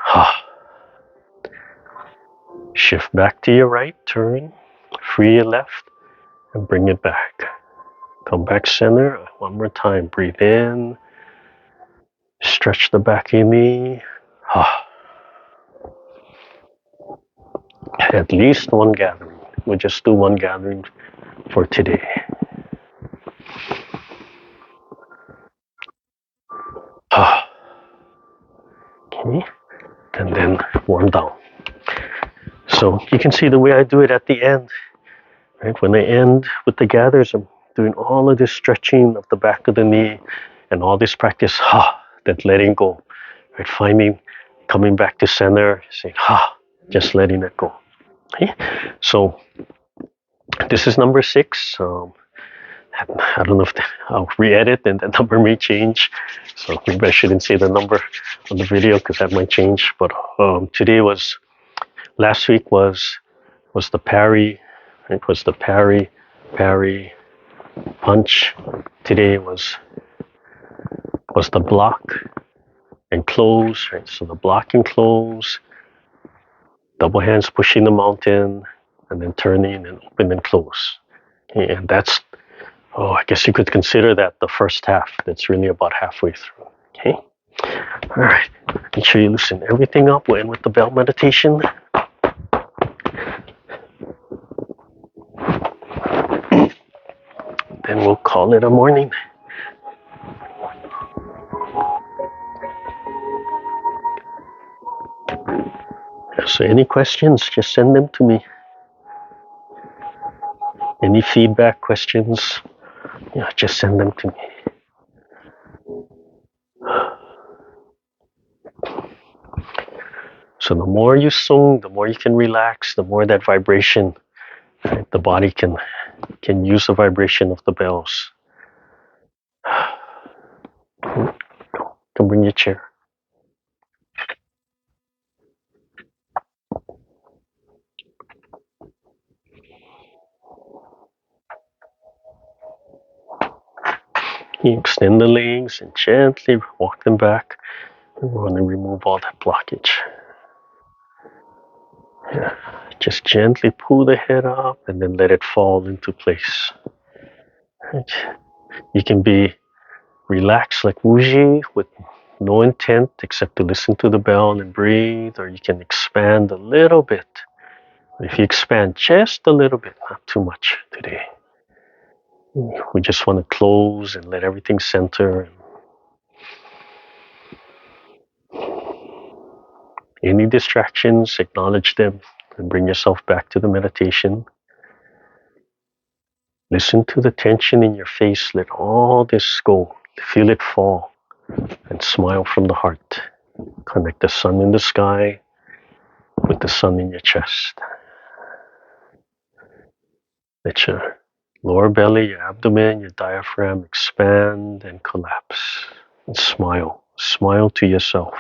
shift back to your right. Turn. Free your left. And bring it back. Come back center. One more time. Breathe in. Stretch the back of your knee. At least one gathering. We'll just do one gathering for today. Okay. And then warm down. So you can see the way I do it at the end. Right? When I end with the gathers, I'm doing all of this stretching of the back of the knee and all this practice, that letting go. Right? Finding, coming back to center, saying, just letting it go. Okay? So this is number 6. I don't know if I'll re-edit and the number may change. So maybe I shouldn't say the number on the video because that might change. But last week was the Parry. It was the Parry, punch. Today was the block and close. Right? So the block and close. Double hands pushing the mountain and then turning and open and close. Okay? And that's, I guess you could consider that the first half. That's really about halfway through. Okay. All right. Make sure you loosen everything up. We'll end with the bell meditation. and we'll call it a morning. So any questions, just send them to me. Any feedback, questions, just send them to me. So the more you sung, the more you can relax, the more that vibration, right? The body can use the vibration of the bells. Come bring your chair. You extend the legs and gently walk them back. And we're going to remove all that blockage. Yeah. Just gently pull the head up and then let it fall into place. Right. You can be relaxed like Wuji with no intent except to listen to the bell and breathe, or you can expand a little bit. If you expand just a little bit, not too much today. We just want to close and let everything center. Any distractions, acknowledge them and bring yourself back to the meditation. Listen to the tension in your face. Let all this go. Feel it fall and smile from the heart. Connect the sun in the sky with the sun in your chest. Let your lower belly, your abdomen, your diaphragm expand and collapse. And smile. Smile to yourself.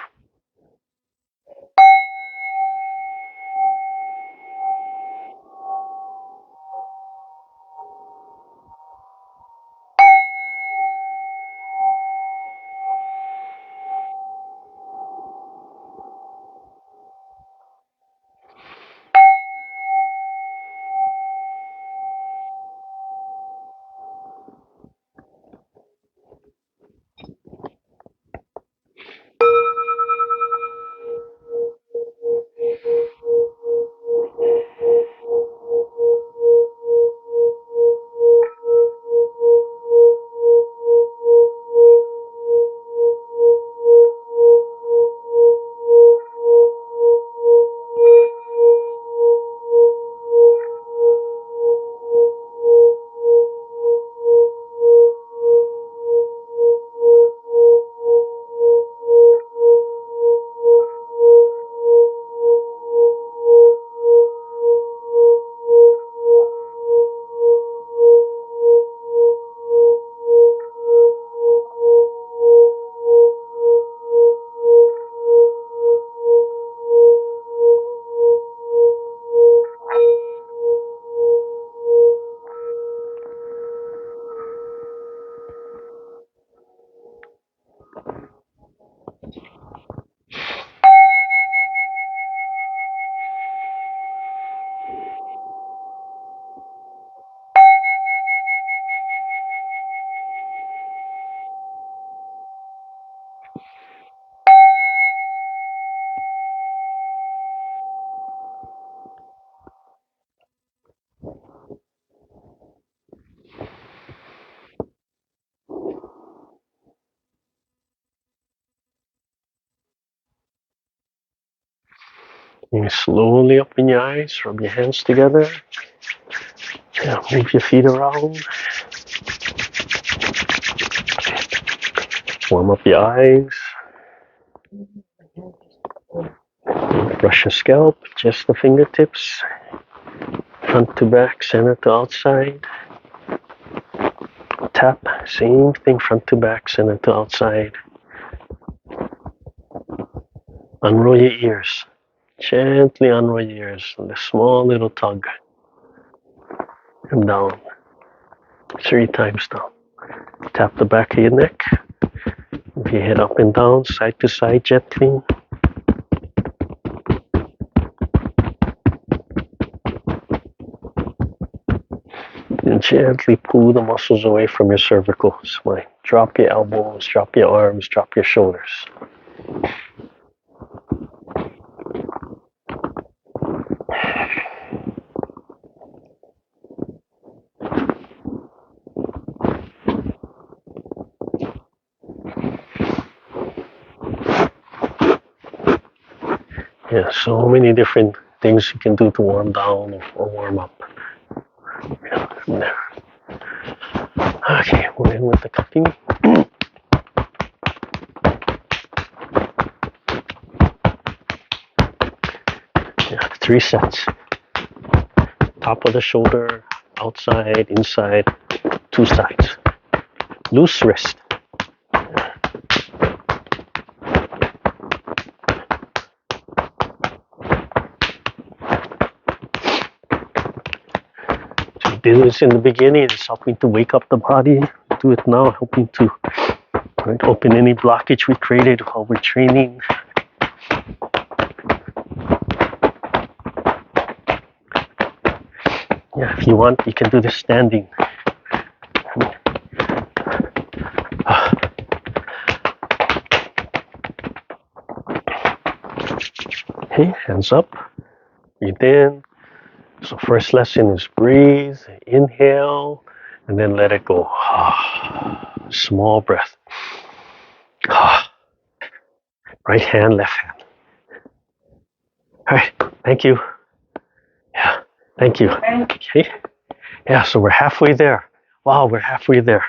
You slowly open your eyes, rub your hands together. Move your feet around. Warm up your eyes. Brush your scalp, just the fingertips. Front to back, center to outside. Tap, same thing, front to back, center to outside. Unroll your ears. Gently unroll your ears with a small little tug. And down. 3 times down. Tap the back of your neck. Move your head up and down, side to side gently. And gently pull the muscles away from your cervical spine. Drop your elbows, drop your arms, drop your shoulders. Yeah, so many different things you can do to warm down or warm up. Yeah, from there. Okay, we're in with the cutting. Yeah, 3 sets. Top of the shoulder, outside, inside, 2 sides. Loose wrist. So we did this in the beginning. It's helping to wake up the body. Do it now, helping to open any blockage we created while we're training. Yeah, if you want, you can do this standing. Okay, hands up. Breathe in. So first lesson is breathe, inhale, and then let it go. Small breath. Right hand, left hand. All right, thank you. Yeah, thank you. Okay. Yeah, so we're halfway there. Wow, we're halfway there.